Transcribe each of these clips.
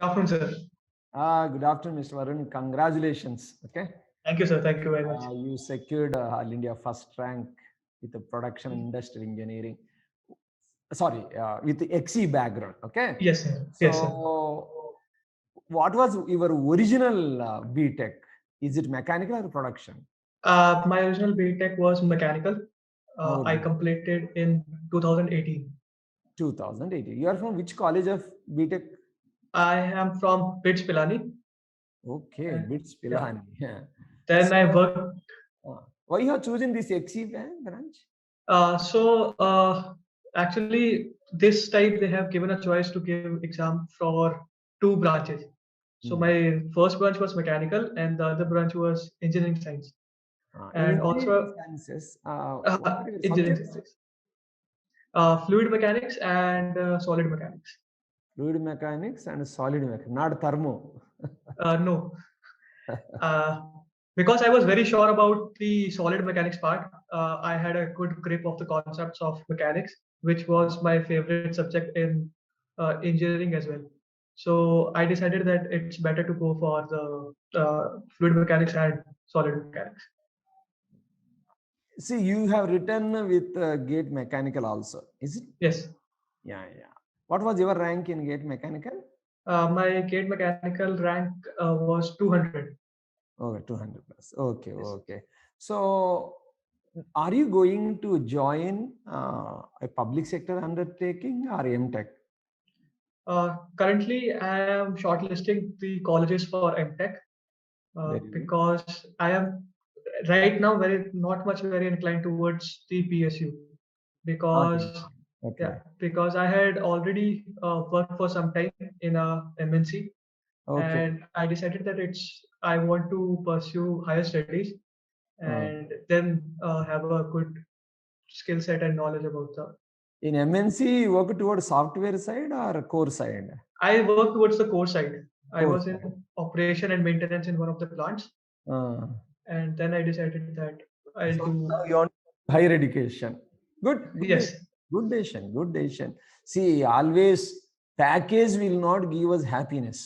afternoon, sir. Good afternoon, Mr. Varun. Congratulations. Okay. Thank you, sir. Thank you very much. You secured All India first rank with the production and industrial engineering. Sorry, with the XE background. Okay. Yes, sir. Yes, sir. So, what was your original BTech? Is it mechanical or production? My original BTech was mechanical. Oh, I completed in 2018. 2018. You are from which college of BTech? I am from BITS Pilani. Okay, BITS Yeah. Pilani. Yeah. Then I So, worked. why you have chosen this XE branch? Actually, this type they have given a choice to give exam for two branches. So my first branch was mechanical, and the other branch was engineering science, In and engineering also sciences, what are your engineering subjects? science, fluid mechanics and solid mechanics. Fluid mechanics and solid mechanics, not thermo. No, uh, because I was very sure about the solid mechanics part. I had a good grip of the concepts of mechanics, which was my favorite subject in engineering as well. So I decided that it's better to go for the fluid mechanics and solid mechanics. See, you have written with gate mechanical also, is it? Yes. Yeah, yeah. What was your rank in gate mechanical? My gate mechanical rank was 200. Oh, 200 plus. Okay, Yes. okay. So, are you going to join a public sector undertaking or MTech? Currently, I am shortlisting the colleges for MTech Very good. because I am right now very not much very inclined towards the PSU because Okay. yeah, Okay. because I had already worked for some time in a MNC, Okay. and I decided that I want to pursue higher studies Uh, and then have a good skill set and knowledge about the. in MNC, you work towards software side or core side? I worked towards the core side. I Core was in side. operation and maintenance in one of the plants, Uh, and then I decided that I'll so do. now you want higher education. Good, good, Yes. good decision, good decision. See, always package will not give us happiness.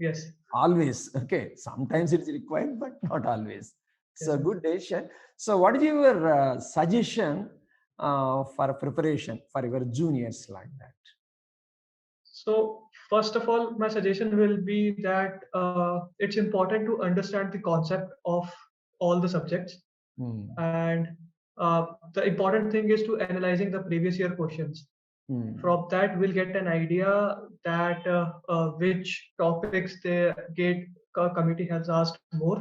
Yes. Always, okay. Sometimes it's required, but not always. Yes, So sir. good decision. So, what is your suggestion for preparation for your juniors like that? So, first of all, my suggestion will be that it's important to understand the concept of all the subjects. Hmm. And the important thing is to analyzing the previous year questions. From that, we'll get an idea that which topics the GATE committee has asked more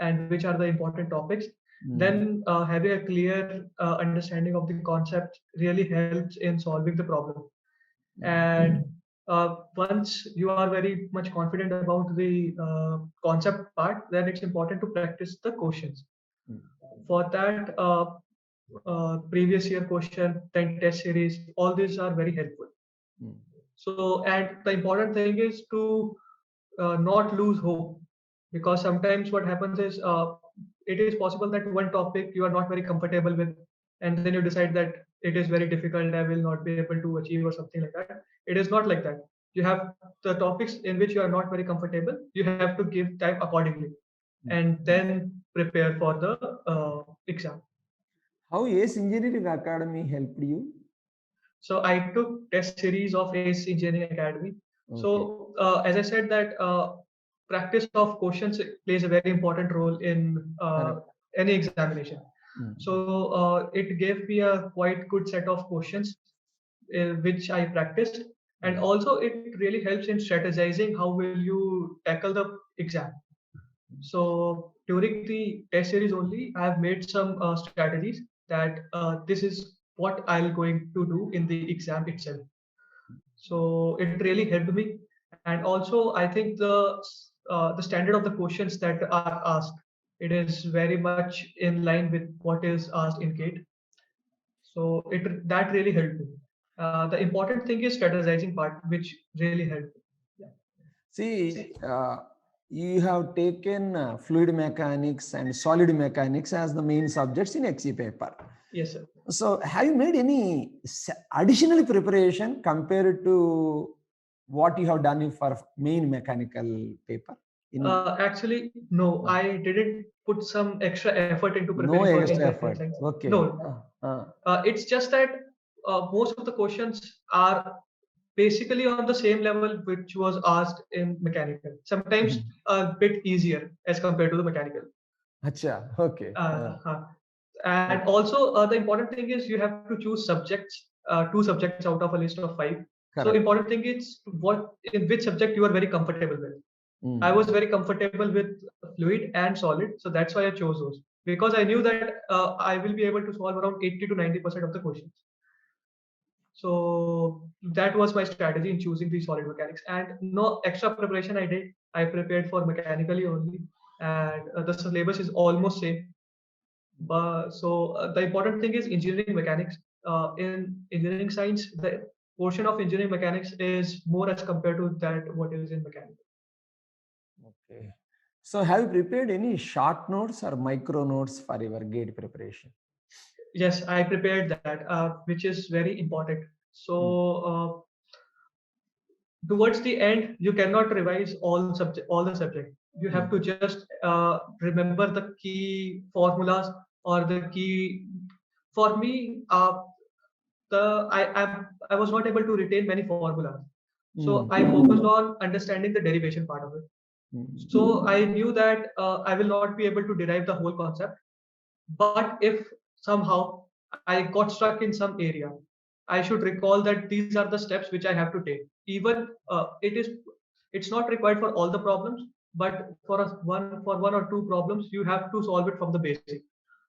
and which are the important topics. Then having a clear understanding of the concept really helps in solving the problem. And once you are very much confident about the concept part, then it's important to practice the questions. For that, previous year question, then test series, all these are very helpful. So, and the important thing is to not lose hope, because sometimes what happens is it is possible that one topic you are not very comfortable with, and then you decide that it is very difficult, I will not be able to achieve or something like that. It is not like that. You have the topics in which you are not very comfortable, you have to give time accordingly and then prepare for the exam. How ACE Engineering Academy helped you? So I took test series of ACE Engineering Academy. Okay. So as I said that practice of questions plays a very important role in Correct. any examination. So it gave me a quite good set of questions which I practiced, and also it really helps in strategizing how will you tackle the exam. So during the test series only, I have made some strategies that this is what I'll going to do in the exam itself. So it really helped me, and also I think the standard of the questions that are asked, it is very much in line with what is asked in GATE. So it that really helped me. The important thing is strategizing part, which really helped. Yeah. See, you have taken fluid mechanics and solid mechanics as the main subjects in XE paper. Yes, sir. So, have you made any additional preparation compared to what you have done for main mechanical paper? Actually, no, I didn't put some extra effort into preparing no for extra engineering effort. science. Okay. No, it's just that most of the questions are basically on the same level which was asked in mechanical. Sometimes a bit easier as compared to the mechanical. Acha, okay. And also, the important thing is you have to choose subjects, 2 subjects out of a list of 5. Correct. So important thing is in which subject you are very comfortable with. I was very comfortable with fluid and solid, so that's why I chose those, because I knew that I will be able to solve around 80 to 90% of the questions. So that was my strategy in choosing the solid mechanics, and no extra preparation I did. I prepared for mechanically only, and the syllabus is almost same. But so the important thing is engineering mechanics. In engineering science, the portion of engineering mechanics is more as compared to that what is in mechanical. Okay. So have you prepared any short notes or micro notes for your GATE preparation? Yes, I prepared that, which is very important. So towards the end, you cannot revise all the subject. You have to just remember the key formulas or the key. For me, I was not able to retain many formulas, so I focused on understanding the derivation part of it. So I knew that I will not be able to derive the whole concept, but if somehow I got stuck in some area, I should recall that these are the steps which I have to take. Even it's not required for all the problems, but for one or two problems, you have to solve it from the basic.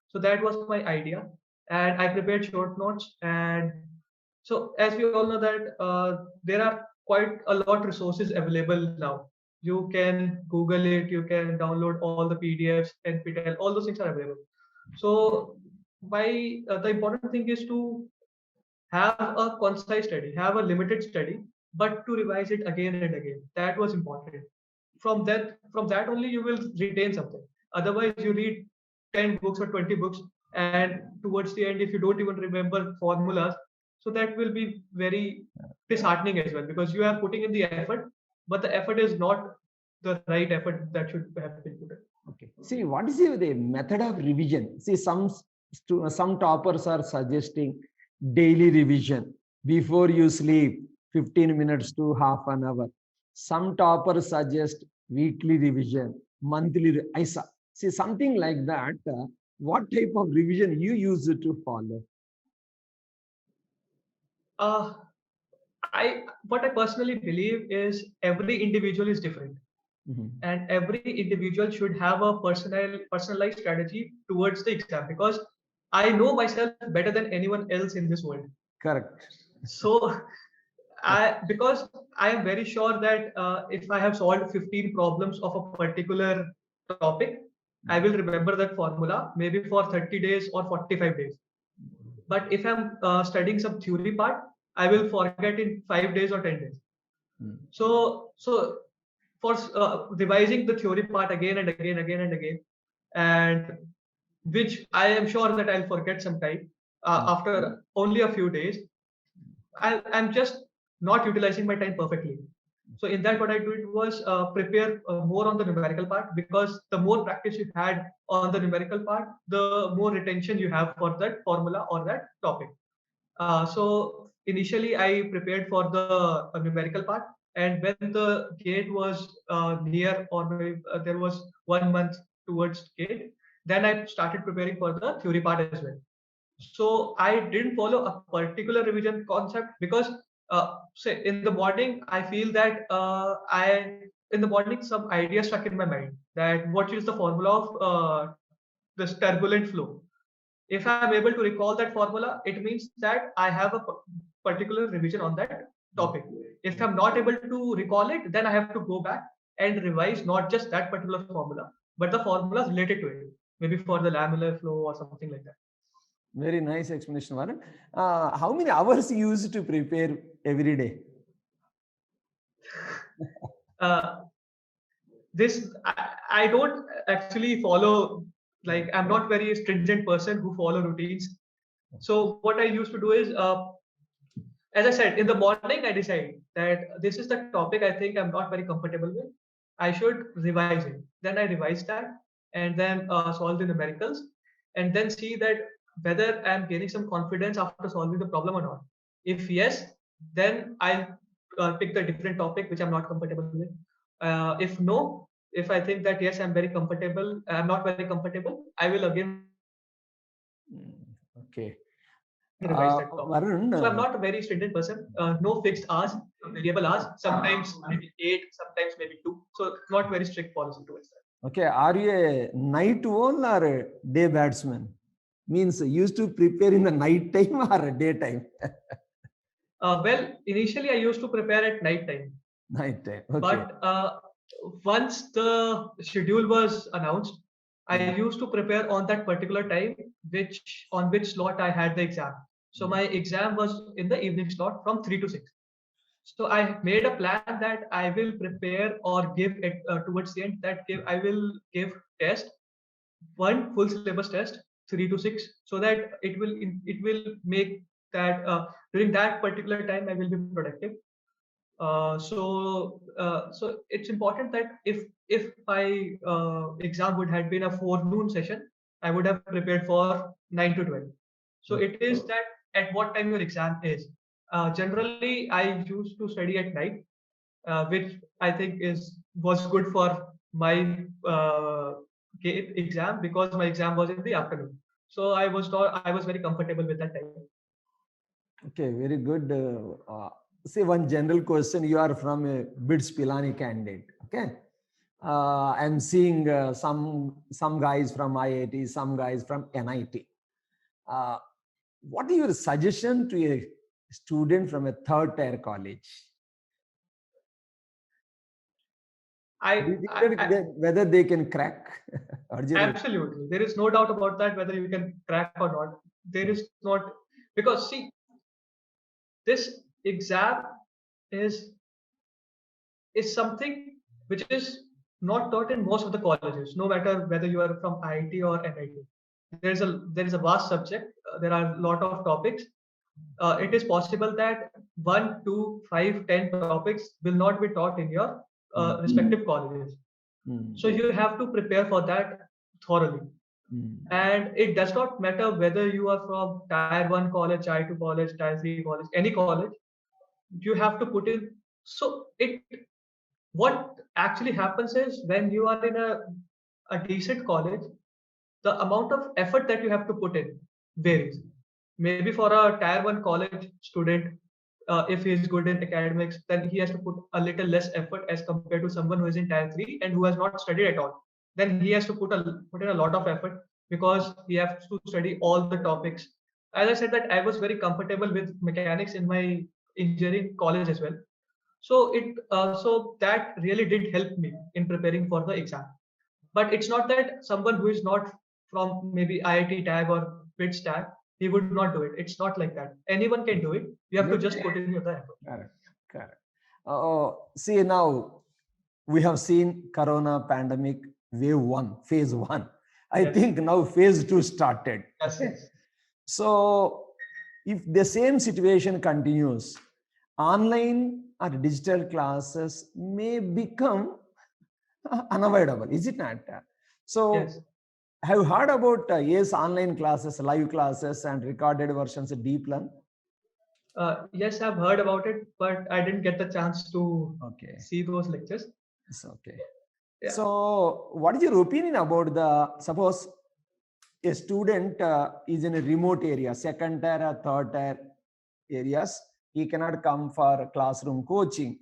So that was my idea, and I prepared short notes. And so as we all know that there are quite a lot resources available now. You can Google it, you can download all the PDFs, NPTEL, all those things are available. So the important thing is to have a concise study, have a limited study, but to revise it again and again. That was important. From that only you will retain something. Otherwise, you read 10 books or 20 books, and towards the end, if you don't even remember formulas, so that will be very disheartening as well, because you are putting in the effort, but the effort is not the right effort that should have been put in. Okay. See, what is the method of revision? See, some toppers are suggesting daily revision before you sleep, 15 minutes to half an hour. Some toppers suggest weekly revision, monthly. See something like that. What type of revision you use to follow? What I personally believe is every individual is different. And every individual should have a personalized strategy towards the exam, because I know myself better than anyone else in this world. Correct. So because I am very sure that if I have solved 15 problems of a particular topic, I will remember that formula maybe for 30 days or 45 days. But if I'm studying some theory part, I will forget in 5 days or 10 days. So for revising the theory part again and again, and which I am sure that I'll forget sometime after only a few days, I'm just not utilizing my time perfectly. So in that, what I did was prepare more on the numerical part, because the more practice you had on the numerical part, the more retention you have for that formula or that topic. So initially, I prepared for the numerical part, and when the gate was near, or maybe, there was 1 month towards gate, then I started preparing for the theory part as well. So I didn't follow a particular revision concept, because say in the morning I feel that I in the morning some idea stuck in my mind, that what is the formula of this turbulent flow. If I am able to recall that formula, it means that I have a particular revision on that topic. If I'm not able to recall it, then I have to go back and revise not just that particular formula, but the formulas related to it, maybe for the laminar flow or something like that. Very nice explanation, Varun. How many hours you use to prepare every day? I don't actually follow, like, I'm not very stringent person who follow routines. So what I used to do is as I said, in the morning, I decide that this is the topic I think I'm not very comfortable with. I should revise it. Then I revise that and then solve the numericals and then see that whether I'm gaining some confidence after solving the problem or not. If yes, then I'll pick the different topic which I'm not comfortable with. If no, if I think that yes, I'm not very comfortable, I will again Okay. revise that topic. Varun, So I'm not a very stringent person. No fixed hours, variable hours. Sometimes maybe 8, sometimes maybe 2. So not very strict policy towards that. okay, are you a night owl or a day batsman? Means used to prepare in the night time or daytime? Well, initially I used to prepare at night time. Night time. Okay. But once the schedule was announced, I used to prepare on that particular time, on which slot I had the exam. So my exam was in the evening slot from 3 to 6. So I made a plan that I will prepare or give it towards the end I will give test, one full syllabus test, 3 to 6, so that it will make that during that particular time I will be productive. So it's important that if my exam would have been a forenoon session, I would have prepared for 9 to 12. So it is that at what time your exam is. Generally, I used to study at night, which I think was good for my exam because my exam was in the afternoon. So I was very comfortable with that time. Okay, very good. Say one general question. You are from a BITS Pilani candidate. Okay. I'm seeing some guys from IIT, some guys from NIT. What is your suggestion to a student from a third tier college? Whether they can crack? Absolutely. There is no doubt about that, whether you can crack or not. There is not, because see, this exam is something which is not taught in most of the colleges, no matter whether you are from IIT or NIT. There is a vast subject. There are a lot of topics. It is possible that 1, 2, 5, 10 topics will not be taught in your respective colleges. So you have to prepare for that thoroughly. And it does not matter whether you are from tier 1 college, tier 2 college, tier 3 college, any college, you have to put in. So what actually happens is when you are in a decent college, the amount of effort that you have to put in varies. Maybe for a tier 1 college student, if he is good in academics, then he has to put a little less effort as compared to someone who is in tier 3 and who has not studied at all. Then he has to put in a lot of effort because he has to study all the topics. As I said, that I was very comfortable with mechanics in my engineering college as well. So that really did help me in preparing for the exam. But it's not that someone who is not from maybe IIT tag or BITS tag, he would not do it. It's not like that. Anyone can do it. You have to just put in your effort. Correct. See, now we have seen Corona pandemic wave 1, phase 1. I think now phase 2 started. Yes. So if the same situation continues, online or digital classes may become unavoidable, is it not? So yes. Have you heard about online classes, live classes and recorded versions of Deep Learn? Yes, I've heard about it, but I didn't get the chance to see those lectures. It's okay. Yeah. So what is your opinion about suppose a student is in a remote area, second tier or third tier areas, he cannot come for classroom coaching.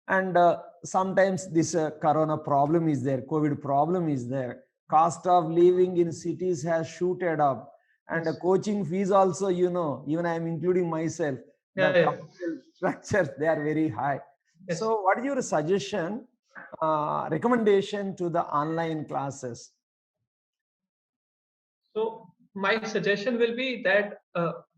And sometimes this corona problem is there, COVID problem is there. Cost of living in cities has shooted up. And the coaching fees also, even I am including myself, the structures, they are very high. Yes. So what is your suggestion, recommendation to the online classes? So my suggestion will be that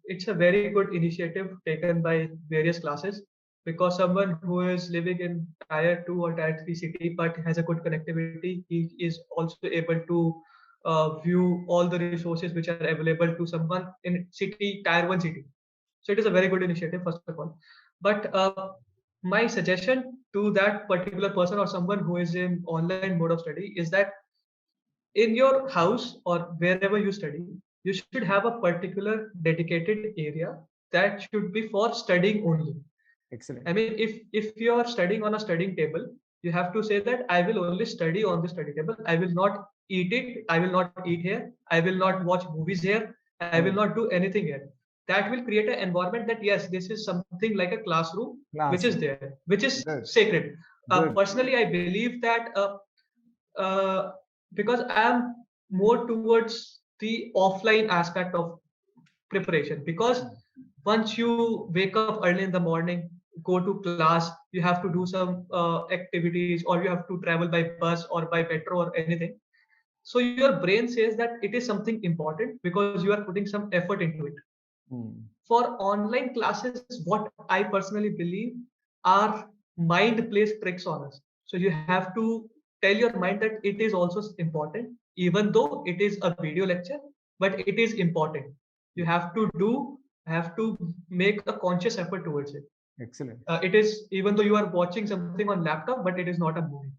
it's a very good initiative taken by various classes, because someone who is living in tier 2 or tier 3 city but has a good connectivity, he is also able to view all the resources which are available to someone in tier 1 city. So it is a very good initiative, first of all. But my suggestion to that particular person or someone who is in online mode of study is that in your house or wherever you study, you should have a particular dedicated area that should be for studying only. Excellent. I mean, if you are studying on a studying table, you have to say that I will only study on the study table. I will not eat it. I will not eat here. I will not watch movies here. I will not do anything here. That will create an environment that yes, this is something like a classroom, which is there, which is Good. sacred. Good. Personally, I believe that because I am more towards the offline aspect of preparation, because once you wake up early in the morning, go to class, you have to do some activities, or you have to travel by bus or by metro or anything. So your brain says that it is something important because you are putting some effort into it. For online classes, what I personally believe, our mind plays tricks on us. So you have to tell your mind that it is also important, even though it is a video lecture, but it is important. You have to make a conscious effort towards it. Excellent. It is, even though you are watching something on laptop, but it is not a movie.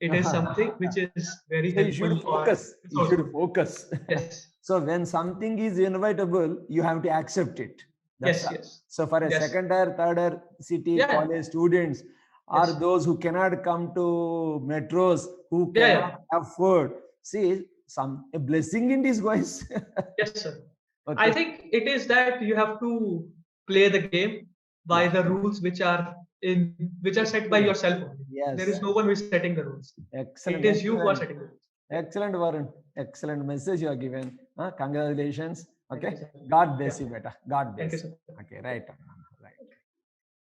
It is something which is very So you helpful. should focus. You should focus. Yes. So when something is inevitable, you have to accept it. That's Yes, all. yes. So for a Yes. second or third or city Yeah. college students, or Yes. those who cannot come to metros, who Yeah, cannot afford, see, a blessing in disguise. Yes, sir. Okay. I think it is that you have to play the game by the rules which are set by yourself only. Yes. There is no one who is setting the rules. Excellent. It is you who are Excellent. setting the rules. Excellent, Varun. Excellent message you are given. Congratulations. Thank you, Okay. sir. God bless Yeah. you, beta. God Thank bless you, you. sir. Okay, right.